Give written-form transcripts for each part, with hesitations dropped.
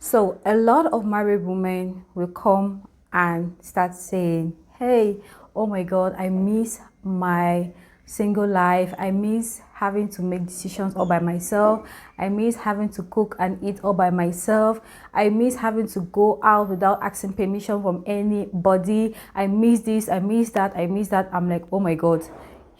So a lot of married women will come and start saying, hey, oh my God, I miss my single life. I miss having to make decisions all by myself. I miss having to cook and eat all by myself. I miss having to go out without asking permission from anybody. I miss this, I miss that, I miss that. I'm like, oh my God,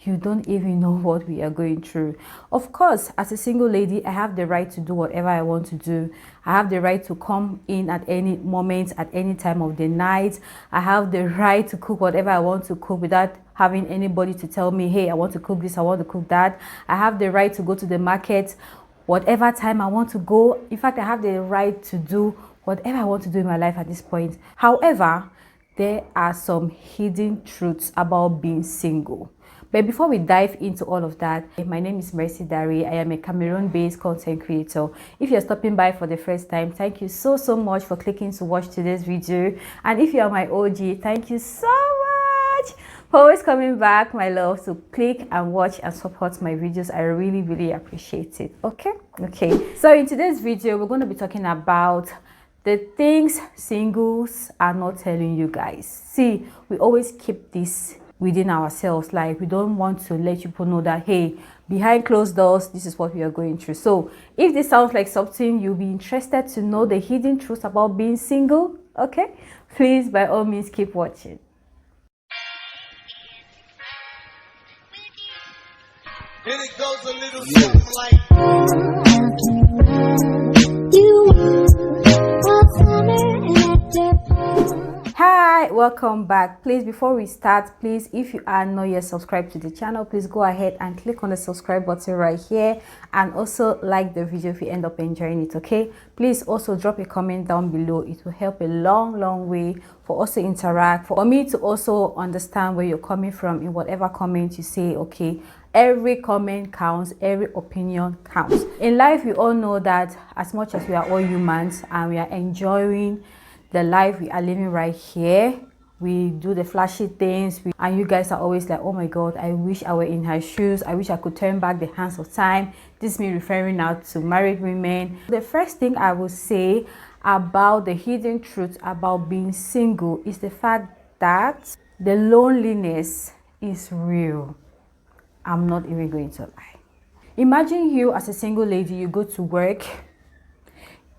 you don't even know what we are going through. Of course, as a single lady, I have the right to do whatever I want to do. I have the right to come in at any moment, at any time of the night. I have the right to cook whatever I want to cook without having anybody to tell me, hey, I want to cook this, I want to cook that. I have the right to go to the market whatever time I want to go. In fact, I have the right to do whatever I want to do in my life at this point. However, there are some hidden truths about being single. But before we dive into all of that, my name is Mercy Dari. I am a Cameroon-based content creator. If you're stopping by for the first time, thank you so much for clicking to watch today's video. And if you are my OG, thank you so much for always coming back, my love, to click and watch and support my videos. I really appreciate it. Okay. So in today's video, we're going to be talking about the things singles are not telling you guys. See, we always keep this within ourselves. Like, we don't want to let people know that, hey, behind closed doors, this is what we are going through. So if this sounds like something you'll be interested to know, the hidden truths about being single, okay, please by all means keep watching. And it goes a little something like Hi, welcome back. Please, before we start, please, if you are not yet subscribed to the channel, please go ahead and click on the subscribe button right here, and also like the video if you end up enjoying it. Okay, please also drop a comment down below. It will help a long way for us to interact, for me to also understand where you're coming from in whatever comment you say. Okay, every comment counts, every opinion counts. In life, we all know that as much as we are all humans and we are enjoying the life we are living right here, we do the flashy things, and you guys are always like, oh my God, I wish I were in her shoes. I wish I could turn back the hands of time. This is me referring now to married women. The first thing I will say about the hidden truth about being single is the fact that the loneliness is real. I'm not even going to lie. Imagine you as a single lady, you go to work,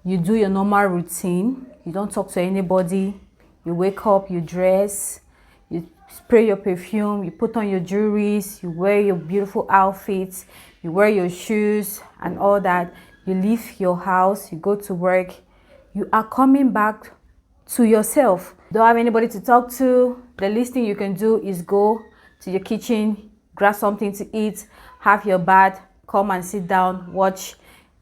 you do your normal routine, you don't talk to anybody, you wake up, you dress, you spray your perfume, you put on your jewelries, you wear your beautiful outfits, you wear your shoes and all that, you leave your house, you go to work, you are coming back to yourself. Don't have anybody to talk to. The least thing you can do is go to your kitchen, grab something to eat, have your bath, come and sit down, watch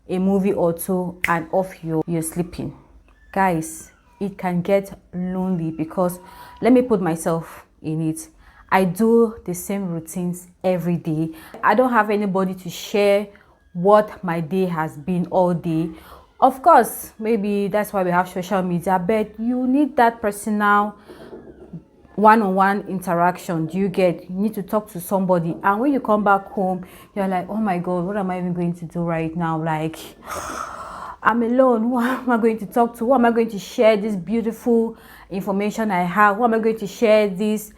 a movie or two, and off you're sleeping. Guys, it can get lonely, because let me put myself in it. I do the same routines every day. I don't have anybody to share what my day has been all day. Of course, maybe that's why we have social media, but you need that personal one-on-one interaction. Do you get? You need to talk to somebody, and when you come back home, you're like, oh my God, what am I even going to do right now? Like, I'm alone. Who am I going to talk to? Who am I going to share this beautiful information I have? Who am I going to share this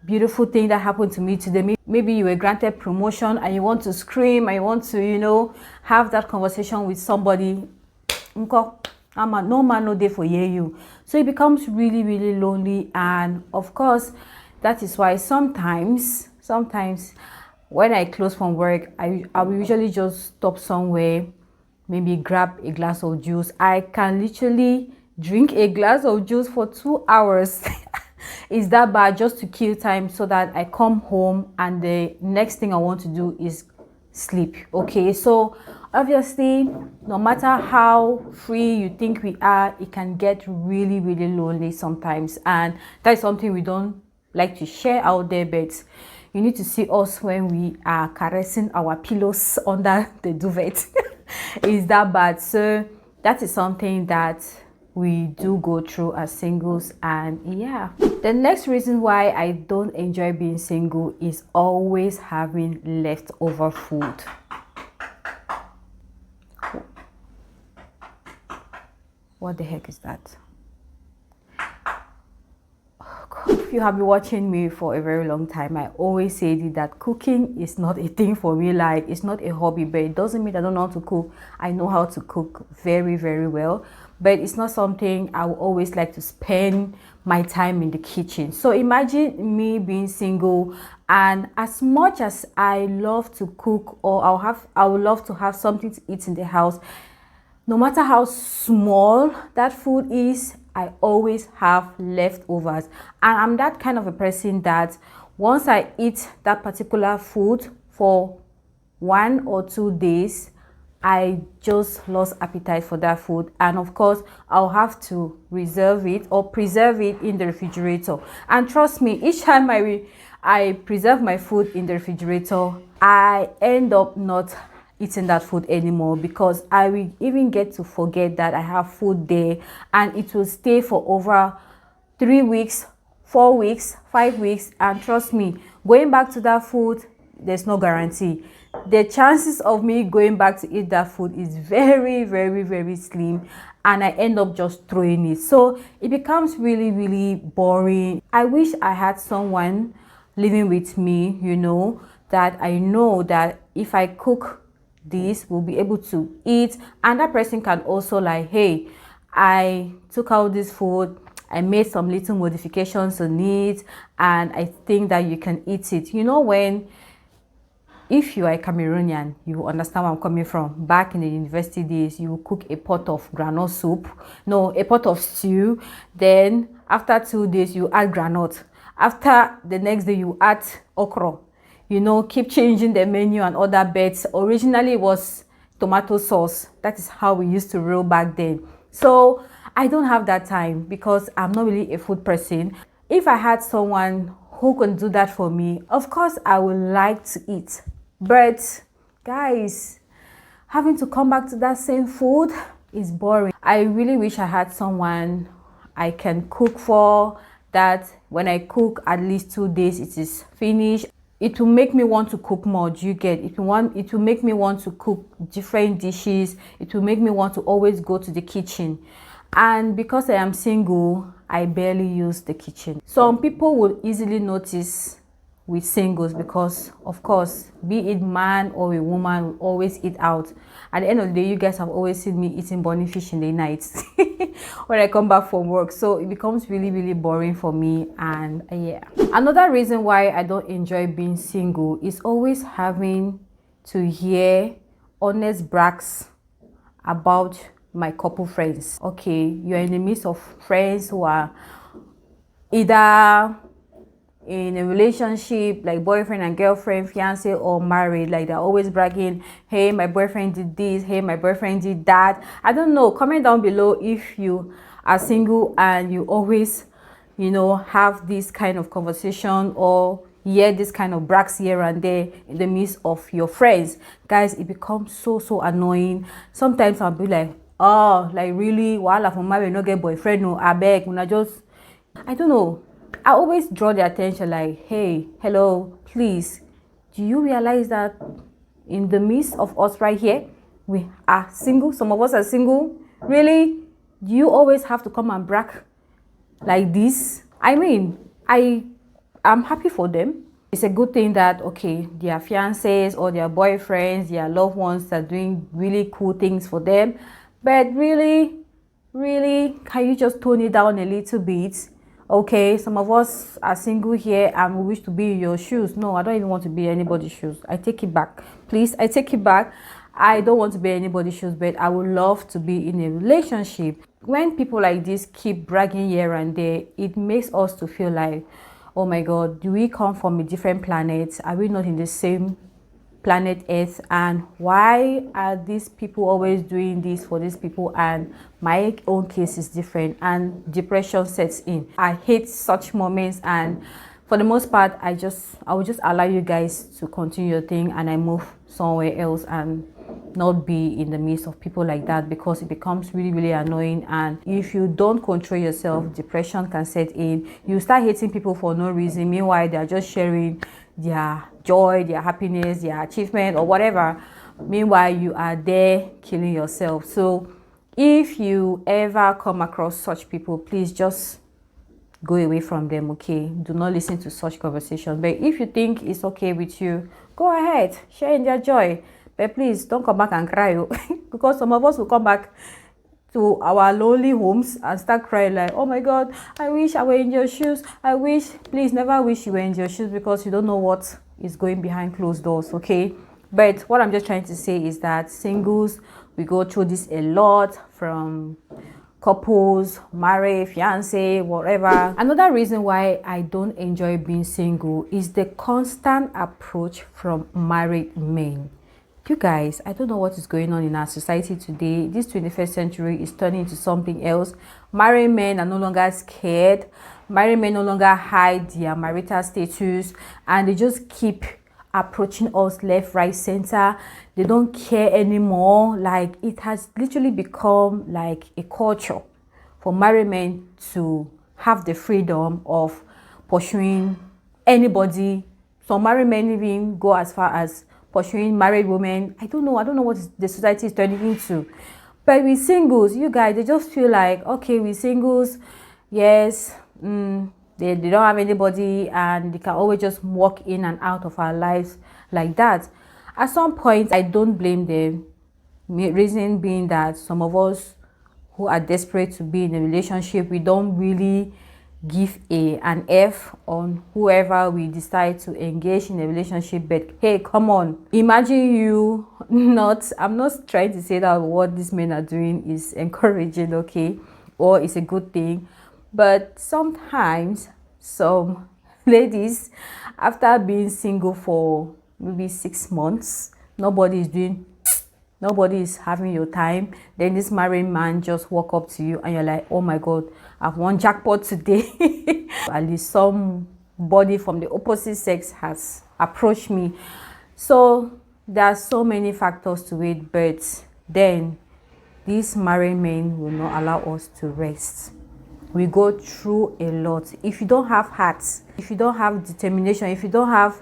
beautiful thing that happened to me today? Maybe you were granted promotion and you want to scream and you want to, have that conversation with somebody. No man no day for you. So it becomes really lonely. And of course, that is why sometimes when I close from work, I will usually just stop somewhere, maybe grab a glass of juice. I can literally drink a glass of juice for 2 hours. Is that bad? Just to kill time, so that I come home and the next thing I want to do is sleep. Okay, so obviously, no matter how free you think we are, it can get really lonely sometimes, and that is something we don't like to share out there. But you need to see us when we are caressing our pillows under the duvet. Is that bad? So that is something that we do go through as singles. And yeah, the next reason why I don't enjoy being single is always having leftover food. What the heck is that? If you have been watching me for a very long time, I always say that cooking is not a thing for me. Like, it's not a hobby, but it doesn't mean I don't know how to cook. I know how to cook very, very well, but it's not something I would always like to spend my time in the kitchen. So imagine me being single, and as much as I love to cook, or I would love to have something to eat in the house, no matter how small that food is, I always have leftovers. And I'm that kind of a person that once I eat that particular food for 1 or 2 days, I just lost appetite for that food. And of course, I'll have to reserve it or preserve it in the refrigerator. And trust me, each time I preserve my food in the refrigerator, I end up not eating that food anymore, because I will even get to forget that I have food there, and it will stay for over 3 weeks, 4 weeks, 5 weeks. And trust me, going back to that food, there's no guarantee. The chances of me going back to eat that food is very, very, very slim, and I end up just throwing it. So it becomes really, really boring. I wish I had someone living with me, that I know that if I cook this, will be able to eat, and that person can also like, hey, I took out this food, I made some little modifications on it, and I think that you can eat it. If you are a Cameroonian, you understand where I'm coming from. Back in the university days, you cook a pot of groundnut soup, no, a pot of stew. Then after 2 days, you add groundnut. After the next day, you add okra. Keep changing the menu and other bets. Originally, it was tomato sauce. That is how we used to roll back then. So I don't have that time, because I'm not really a food person. If I had someone who can do that for me, of course I would like to eat. But guys, having to come back to that same food is boring. I really wish I had someone I can cook for, that when I cook, at least 2 days it is finished. It will make me want to cook more. Do you get it? It will make me want to cook different dishes. It will make me want to always go to the kitchen. And because I am single, I barely use the kitchen. Some people will easily notice with singles, because of course, be it man or a woman, will always eat out. At the end of the day, you guys have always seen me eating bunny fish in the nights when I come back from work. So it becomes really, really boring for me. And yeah, another reason why I don't enjoy being single is always having to hear honest brags about my couple friends. Okay, you're in the midst of friends who are either in a relationship, like boyfriend and girlfriend, fiance, or married. Like, they're always bragging, hey, my boyfriend did this, hey, my boyfriend did that. I don't know, comment down below if you are single and you always have this kind of conversation, or hear this kind of brags here and there in the midst of your friends. Guys, it becomes so annoying. Sometimes I'll be like, oh, like, really, wahala for married, no get boyfriend, no, I beg, when I don't know. I always draw the attention, like, hey, hello, please, do you realize that in the midst of us right here, we are single? Some of us are single. Really? Do you always have to come and brag like this? I mean, I'm happy for them. It's a good thing that, okay, their fiancés or their boyfriends, their loved ones are doing really cool things for them. But really, can you just tone it down a little bit? Okay, some of us are single here and we wish to be in your shoes. No, I don't even want to be in anybody's shoes. I take it back. Please, I take it back. I don't want to be in anybody's shoes, but I would love to be in a relationship. When people like this keep bragging here and there, it makes us to feel like, oh my God, do we come from a different planet? Are we not in the same planet Earth? And why are these people always doing this for these people, and my own case is different? And depression sets in. I hate such moments, and for the most part, I will just allow you guys to continue your thing, and I move somewhere else and not be in the midst of people like that, because it becomes really annoying. And if you don't control yourself, depression can set in. You start hating people for no reason. Meanwhile, they are just sharing their joy, their happiness, their achievement, or whatever. Meanwhile, you are there killing yourself. So If you ever come across such people, please just go away from them. Okay, do not listen to such conversations. But if you think it's okay with you, go ahead, share in their joy, but please don't come back and cry. Because some of us will come back to our lonely homes and start crying like, oh my god, I wish I were in your shoes. I wish. Please never wish you were in your shoes, because you don't know what is going behind closed doors. Okay, but what I'm just trying to say is that singles, we go through this a lot, from couples, married, fiance, whatever. Another reason why I don't enjoy being single is the constant approach from married men. You guys, I don't know what is going on in our society today. This 21st century is turning into something else. Married men are no longer scared. Married men no longer hide their marital status, and they just keep approaching us left, right, center. They don't care anymore. Like, it has literally become like a culture for married men to have the freedom of pursuing anybody. Some married men even go as far as pursuing married women. I don't know what the society is turning into. But with singles, you guys, they just feel like, okay, with singles, yes, they don't have anybody, and they can always just walk in and out of our lives like that. At some point, I don't blame them. Reason being that some of us who are desperate to be in a relationship, we don't really give an F on whoever we decide to engage in a relationship. But hey, come on, imagine you not, I'm not trying to say that what these men are doing is encouraging, okay, or it's a good thing, but sometimes some ladies, after being single for maybe 6 months, nobody is having your time, then this married man just walk up to you and you're like, oh my god, I've won jackpot today. At least somebody from the opposite sex has approached me. So there are so many factors to it, but then these married men will not allow us to rest. We go through a lot. If you don't have heart, if you don't have determination, if you don't have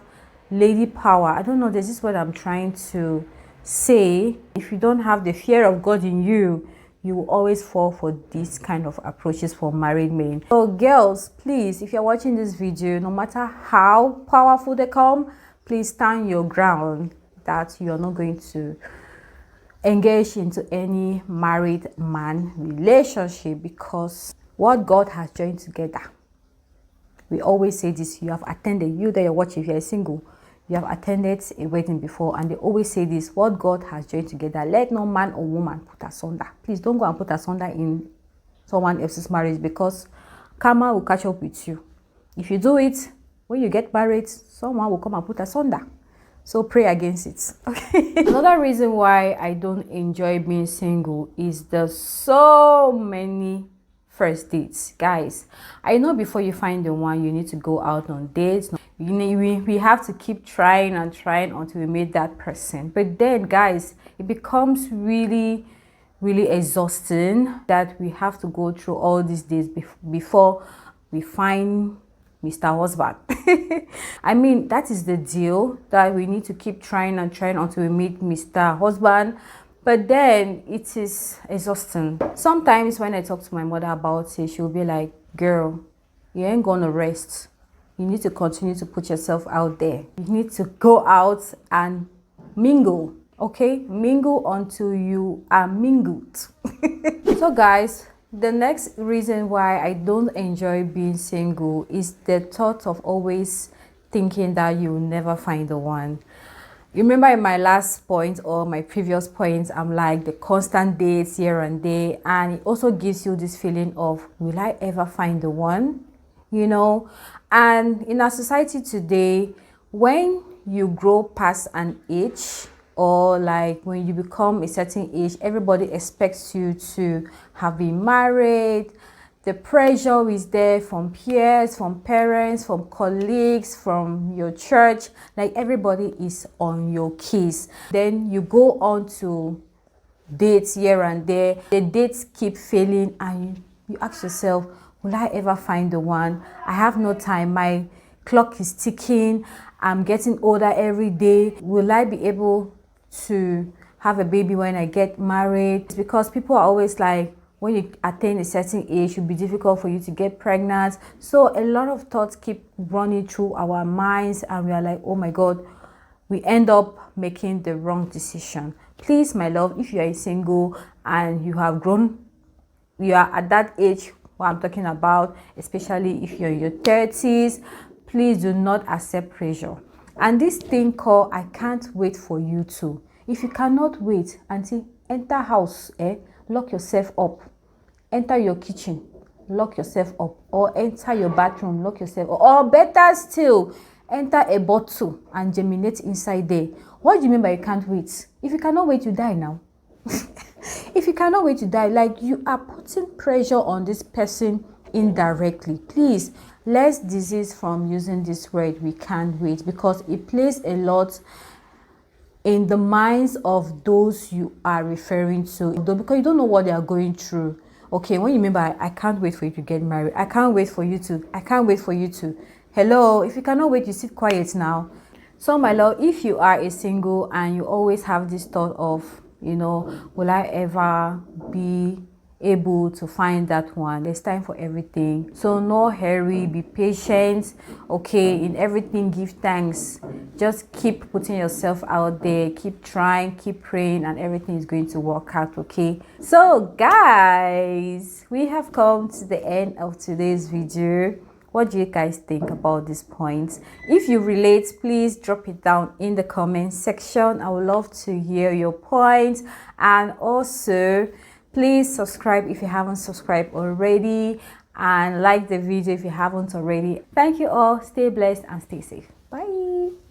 lady power, I don't know, this is what I'm trying to say. If you don't have the fear of God in you, you will always fall for these kind of approaches for married men. So girls, please, if you're watching this video, no matter how powerful they come, please stand your ground that you're not going to engage into any married man relationship, because what God has joined together, we always say this, you have attended, you that you're watching, if you're single, you have attended a wedding before, and they always say this, what God has joined together, let no man or woman put asunder. Please don't go and put asunder in someone else's marriage, because karma will catch up with you. If you do it, when you get married, someone will come and put asunder. So pray against it. Okay. Another reason why I don't enjoy being single is there's so many first dates. Guys, I know before you find the one, you need to go out on dates. You know, we have to keep trying and trying until we meet that person. But then, guys, it becomes really exhausting that we have to go through all these days before we find Mr. Husband. I mean, that is the deal, that we need to keep trying and trying until we meet Mr. Husband. But then it is exhausting. Sometimes when I talk to my mother about it, she'll be like, girl, you ain't gonna rest. You need to continue to put yourself out there. You need to go out and mingle, okay? Mingle until you are mingled. So guys, the next reason why I don't enjoy being single is the thought of always thinking that you will never find the one. Remember in my last point or my previous points, I'm like the constant dates here and there, and it also gives you this feeling of, will I ever find the one? You know, and in our society today, when you grow past an age, or like when you become a certain age, everybody expects you to have been married. The pressure is there from peers, from parents, from colleagues, from your church. Like everybody is on your case. Then you go on to dates here and there. The dates keep failing, and you ask yourself, will I ever find the one? I have no time. My clock is ticking. I'm getting older every day. Will I be able to have a baby when I get married. It's because people are always like, when you attain a certain age, it will be difficult for you to get pregnant. So a lot of thoughts keep running through our minds, and we are like, oh my God, we end up making the wrong decision. Please, my love, if you are single and you have grown, you are at that age what I'm talking about, especially if you're in your 30s, please do not accept pressure. And this thing called I can't wait for you to. If you cannot wait until enter house, lock yourself up. Enter your kitchen, lock yourself up. Or enter your bathroom, lock yourself up. Or better still, enter a bottle and germinate inside there. What do you mean by you can't wait? If you cannot wait, you die now. If you cannot wait to die, like you are putting pressure on this person indirectly. Please, let's desist from using this word we can't wait, because it plays a lot in the minds of those you are referring to, because you don't know what they are going through. Okay, when you remember, I can't wait for you to get married, I can't wait for you to, I can't wait for you to. Hello, if you cannot wait, you sit quiet now. So my love, if you are a single and you always have this thought of, will I ever be able to find that one? There's time for everything. So no hurry, be patient. Okay, in everything, give thanks. Just keep putting yourself out there, keep trying, keep praying, and everything is going to work out. Okay, so guys, we have come to the end of today's video. What do you guys think about this point? If you relate, please drop it down in the comment section. I would love to hear your points. And also, please subscribe if you haven't subscribed already, and like the video if you haven't already. Thank you all. Stay blessed and stay safe.